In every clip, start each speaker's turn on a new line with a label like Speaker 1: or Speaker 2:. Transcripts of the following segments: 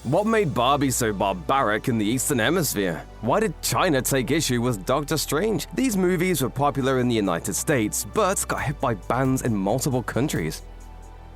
Speaker 1: What made Barbie so barbaric in the Eastern Hemisphere? Why did China take issue with Doctor Strange? These movies were popular in the United States, but got hit by bans in multiple countries.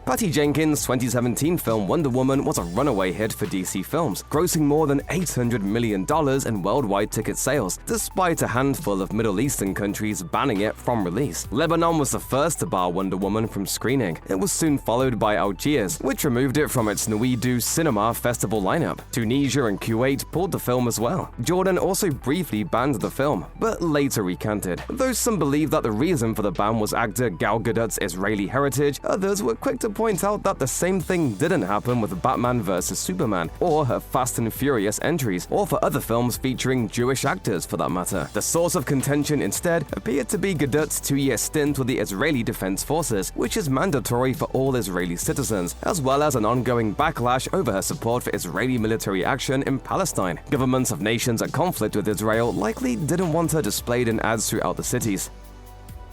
Speaker 1: Patty Jenkins' 2017 film Wonder Woman was a runaway hit for DC Films, grossing more than $800 million in worldwide ticket sales, despite a handful of Middle Eastern countries banning it from release. Lebanon was the first to bar Wonder Woman from screening. It was soon followed by Algiers, which removed it from its Nuidu Cinema Festival lineup. Tunisia and Kuwait pulled the film as well. Jordan also briefly banned the film, but later recanted. Though some believe that the reason for the ban was actor Gal Gadot's Israeli heritage, others were quick to point out that the same thing didn't happen with Batman vs. Superman, or her Fast and Furious entries, or for other films featuring Jewish actors for that matter. The source of contention instead appeared to be Gadot's 2-year stint with the Israeli Defense Forces, which is mandatory for all Israeli citizens, as well as an ongoing backlash over her support for Israeli military action in Palestine. Governments of nations at conflict with Israel likely didn't want her displayed in ads throughout the cities.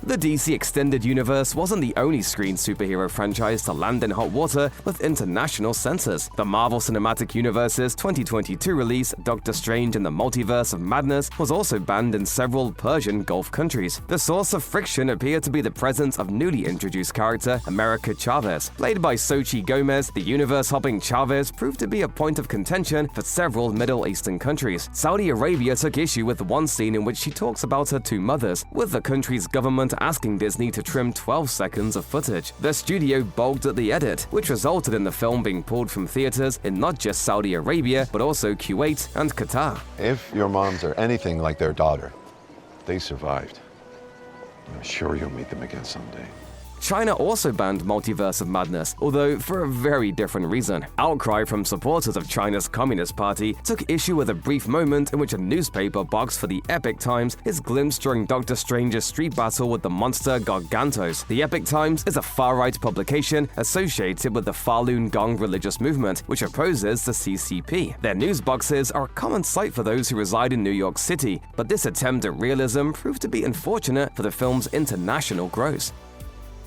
Speaker 1: The DC Extended Universe wasn't the only screen superhero franchise to land in hot water with international censors. The Marvel Cinematic Universe's 2022 release, Doctor Strange in the Multiverse of Madness, was also banned in several Persian Gulf countries. The source of friction appeared to be the presence of newly introduced character America Chavez. Played by Xochitl Gomez, the universe-hopping Chavez proved to be a point of contention for several Middle Eastern countries. Saudi Arabia took issue with one scene in which she talks about her two mothers, with the country's government asking Disney to trim 12 seconds of footage. The studio balked at the edit, which resulted in the film being pulled from theaters in not just Saudi Arabia, but also Kuwait and Qatar.
Speaker 2: If your moms are anything like their daughter, they survived. I'm sure you'll meet them again someday.
Speaker 1: China also banned Multiverse of Madness, although for a very different reason. Outcry from supporters of China's Communist Party took issue with a brief moment in which a newspaper box for the Epic Times is glimpsed during Doctor Strange's street battle with the monster Gargantos. The Epic Times is a far-right publication associated with the Falun Gong religious movement, which opposes the CCP. Their news boxes are a common sight for those who reside in New York City, but this attempt at realism proved to be unfortunate for the film's international gross.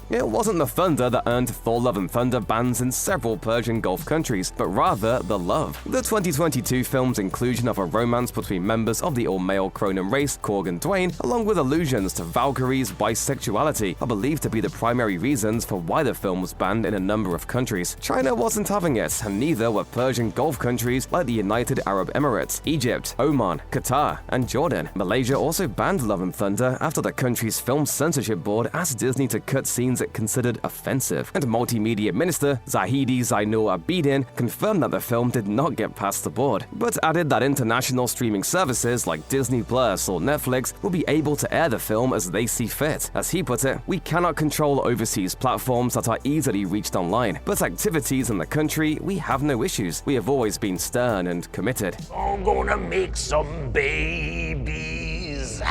Speaker 1: It wasn't the thunder that earned Thor: Love and Thunder bans in several Persian Gulf countries, but rather the love. The 2022 film's inclusion of a romance between members of the all-male Cronan race, Korg and Dwayne, along with allusions to Valkyrie's bisexuality, are believed to be the primary reasons for why the film was banned in a number of countries. China wasn't having it, and neither were Persian Gulf countries like the United Arab Emirates, Egypt, Oman, Qatar, and Jordan. Malaysia also banned Love and Thunder after the country's film censorship board asked Disney to cut scenes it considered offensive, and Multimedia Minister Zahidi Zainul Abidin confirmed that the film did not get past the board, but added that international streaming services like Disney Plus or Netflix will be able to air the film as they see fit. As he put it, "We cannot control overseas platforms that are easily reached online, but activities in the country, we have no issues. We have always been stern and committed."
Speaker 3: I'm gonna make some babies.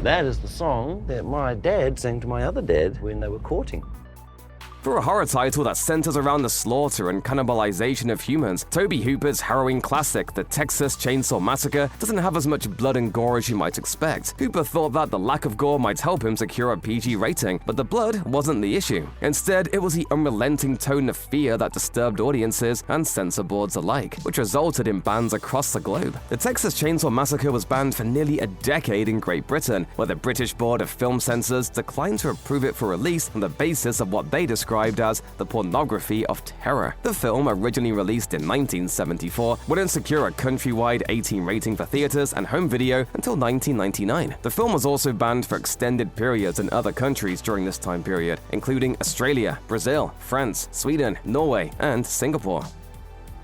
Speaker 4: That is the song that my dad sang to my other dad when they were courting.
Speaker 1: For a horror title that centers around the slaughter and cannibalization of humans, Tobe Hooper's harrowing classic, The Texas Chainsaw Massacre, doesn't have as much blood and gore as you might expect. Hooper thought that the lack of gore might help him secure a PG rating, but the blood wasn't the issue. Instead, it was the unrelenting tone of fear that disturbed audiences and censor boards alike, which resulted in bans across the globe. The Texas Chainsaw Massacre was banned for nearly a decade in Great Britain, where the British Board of Film Censors declined to approve it for release on the basis of what they described as the pornography of terror. The film, originally released in 1974, wouldn't secure a countrywide 18 rating for theaters and home video until 1999. The film was also banned for extended periods in other countries during this time period, including Australia, Brazil, France, Sweden, Norway, and Singapore.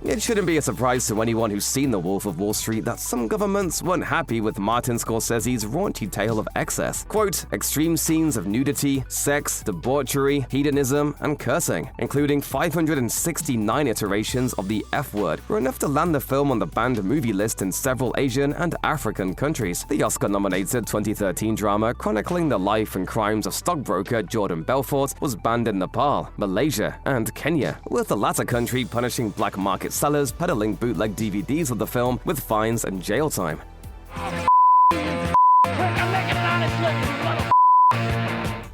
Speaker 1: It shouldn't be a surprise to anyone who's seen The Wolf of Wall Street that some governments weren't happy with Martin Scorsese's raunchy tale of excess. Quote, "Extreme scenes of nudity, sex, debauchery, hedonism, and cursing, including 569 iterations of the F-word, were enough to land the film on the banned movie list in several Asian and African countries." The Oscar-nominated 2013 drama chronicling the life and crimes of stockbroker Jordan Belfort was banned in Nepal, Malaysia, and Kenya, with the latter country punishing black market sellers peddling bootleg DVDs of the film with fines and jail time.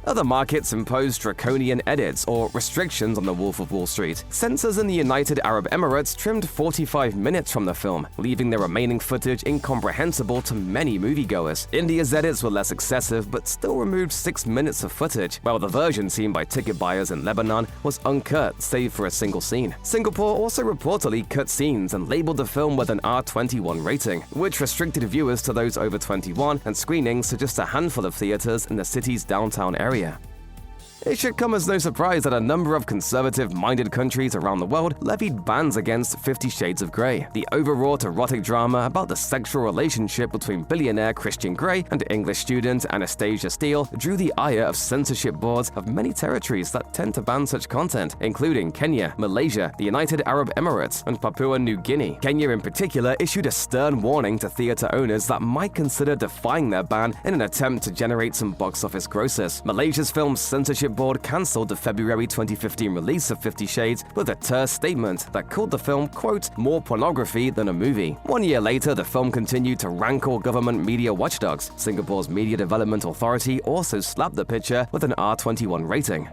Speaker 1: Other markets imposed draconian edits or restrictions on The Wolf of Wall Street. Censors in the United Arab Emirates trimmed 45 minutes from the film, leaving the remaining footage incomprehensible to many moviegoers. India's edits were less excessive but still removed 6 minutes of footage, while the version seen by ticket buyers in Lebanon was uncut save for a single scene. Singapore also reportedly cut scenes and labeled the film with an R21 rating, which restricted viewers to those over 21 and screenings to just a handful of theaters in the city's downtown area. It should come as no surprise that a number of conservative-minded countries around the world levied bans against 50 Shades of Grey, the overwrought erotic drama about the sexual relationship between billionaire Christian Grey and English student Anastasia Steele drew the ire of censorship boards of many territories that tend to ban such content, including Kenya, Malaysia, the United Arab Emirates, and Papua New Guinea. Kenya in particular issued a stern warning to theater owners that might consider defying their ban in an attempt to generate some box office grosses. Malaysia's film censorship board cancelled the February 2015 release of 50 Shades with a terse statement that called the film, quote, more pornography than a movie. 1 year later, the film continued to rankle government media watchdogs. Singapore's Media Development Authority also slapped the picture with an R21 rating.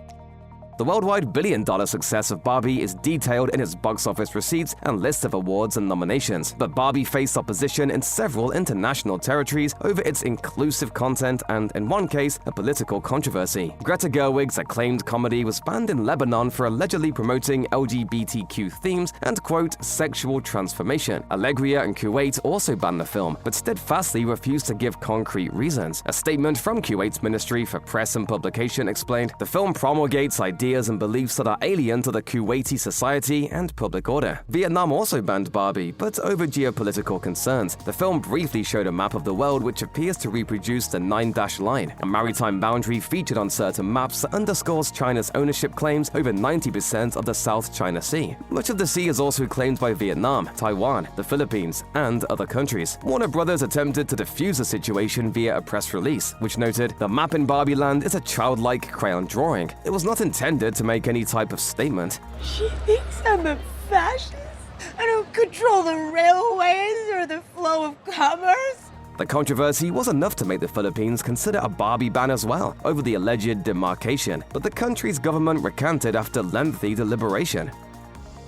Speaker 1: The worldwide billion-dollar success of Barbie is detailed in its box office receipts and list of awards and nominations, but Barbie faced opposition in several international territories over its inclusive content and, in one case, a political controversy. Greta Gerwig's acclaimed comedy was banned in Lebanon for allegedly promoting LGBTQ themes and, quote, sexual transformation. Allegria and Kuwait also banned the film, but steadfastly refused to give concrete reasons. A statement from Kuwait's Ministry for Press and Publication explained, the film promulgates ideas and beliefs that are alien to the Kuwaiti society and public order. Vietnam also banned Barbie, but over geopolitical concerns. The film briefly showed a map of the world which appears to reproduce the 9-dash line, a maritime boundary featured on certain maps that underscores China's ownership claims over 90% of the South China Sea. Much of the sea is also claimed by Vietnam, Taiwan, the Philippines, and other countries. Warner Brothers attempted to defuse the situation via a press release, which noted, the map in Barbie Land is a childlike crayon drawing. It was not intended to make any type of statement.
Speaker 5: She thinks I'm a fascist? I don't control the railways or the flow of commerce?
Speaker 1: The controversy was enough to make the Philippines consider a Barbie ban as well, over the alleged demarcation, but the country's government recanted after lengthy deliberation.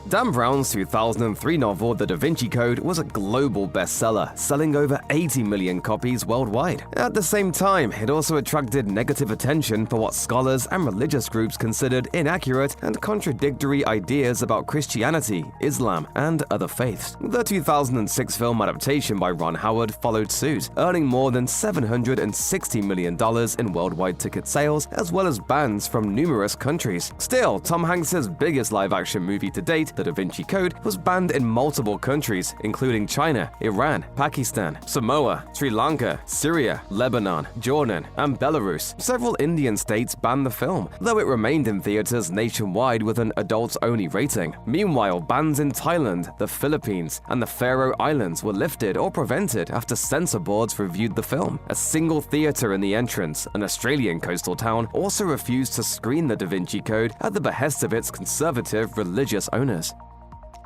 Speaker 1: Dan Brown's 2003 novel The Da Vinci Code was a global bestseller, selling over 80 million copies worldwide. At the same time, it also attracted negative attention for what scholars and religious groups considered inaccurate and contradictory ideas about Christianity, Islam, and other faiths. The 2006 film adaptation by Ron Howard followed suit, earning more than $760 million in worldwide ticket sales, as well as bans from numerous countries. Still, Tom Hanks's biggest live-action movie to date, The Da Vinci Code, was banned in multiple countries, including China, Iran, Pakistan, Samoa, Sri Lanka, Syria, Lebanon, Jordan, and Belarus. Several Indian states banned the film, though it remained in theaters nationwide with an adults-only rating. Meanwhile, bans in Thailand, the Philippines, and the Faroe Islands were lifted or prevented after censor boards reviewed the film. A single theater in the entrance, an Australian coastal town, also refused to screen The Da Vinci Code at the behest of its conservative religious owners.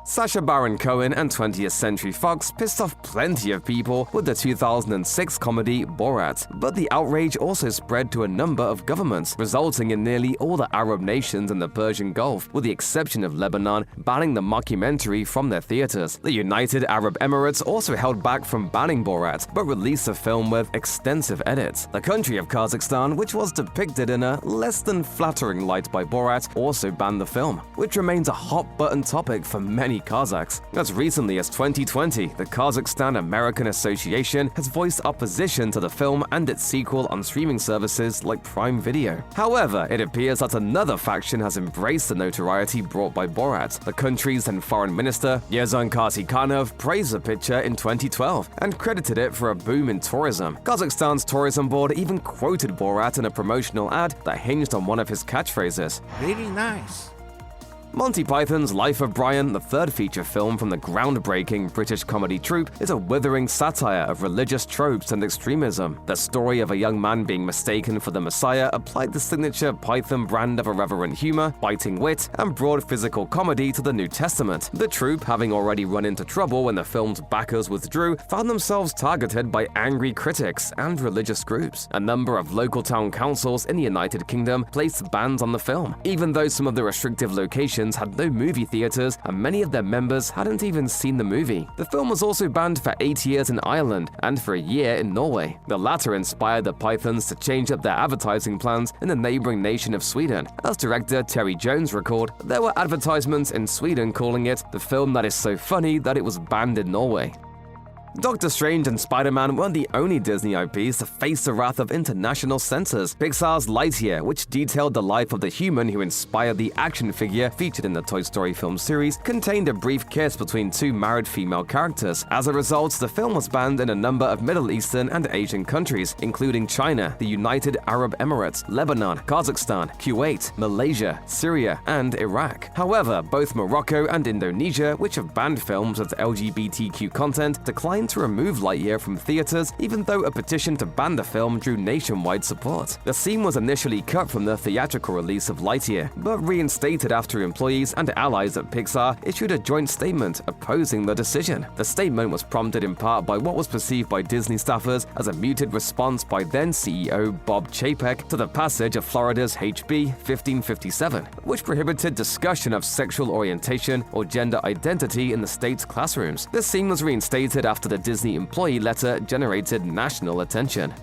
Speaker 1: Sacha Baron Cohen and 20th Century Fox pissed off plenty of people with the 2006 comedy Borat, but the outrage also spread to a number of governments, resulting in nearly all the Arab nations in the Persian Gulf, with the exception of Lebanon, banning the mockumentary from their theaters. The United Arab Emirates also held back from banning Borat, but released a film with extensive edits. The country of Kazakhstan, which was depicted in a less than flattering light by Borat, also banned the film, which remains a hot-button topic for many Kazakhs. As recently as 2020, the Kazakhstan American Association has voiced opposition to the film and its sequel on streaming services like Prime Video. However, it appears that another faction has embraced the notoriety brought by Borat. The country's then foreign minister, Yerzhan Kartikhanov, praised the picture in 2012 and credited it for a boom in tourism. Kazakhstan's tourism board even quoted Borat in a promotional ad that hinged on one of his catchphrases.
Speaker 6: Very nice.
Speaker 1: Monty Python's Life of Brian, the third feature film from the groundbreaking British comedy troupe, is a withering satire of religious tropes and extremism. The story of a young man being mistaken for the Messiah applied the signature Python brand of irreverent humor, biting wit, and broad physical comedy to the New Testament. The troupe, having already run into trouble when the film's backers withdrew, found themselves targeted by angry critics and religious groups. A number of local town councils in the United Kingdom placed bans on the film, even though some of the restrictive locations had no movie theaters and many of their members hadn't even seen the movie. The film was also banned for 8 years in Ireland and for a year in Norway. The latter inspired the Pythons to change up their advertising plans in the neighboring nation of Sweden. As director Terry Jones recalled, there were advertisements in Sweden calling it the film that is so funny that it was banned in Norway. Doctor Strange and Spider-Man weren't the only Disney IPs to face the wrath of international censors. Pixar's Lightyear, which detailed the life of the human who inspired the action figure featured in the Toy Story film series, contained a brief kiss between two married female characters. As a result, the film was banned in a number of Middle Eastern and Asian countries, including China, the United Arab Emirates, Lebanon, Kazakhstan, Kuwait, Malaysia, Syria, and Iraq. However, both Morocco and Indonesia, which have banned films with LGBTQ content, declined to remove Lightyear from theaters, even though a petition to ban the film drew nationwide support. The scene was initially cut from the theatrical release of Lightyear, but reinstated after employees and allies at Pixar issued a joint statement opposing the decision. The statement was prompted in part by what was perceived by Disney staffers as a muted response by then CEO Bob Chapek to the passage of Florida's HB 1557, which prohibited discussion of sexual orientation or gender identity in the state's classrooms. This scene was reinstated after the Disney employee letter generated national attention.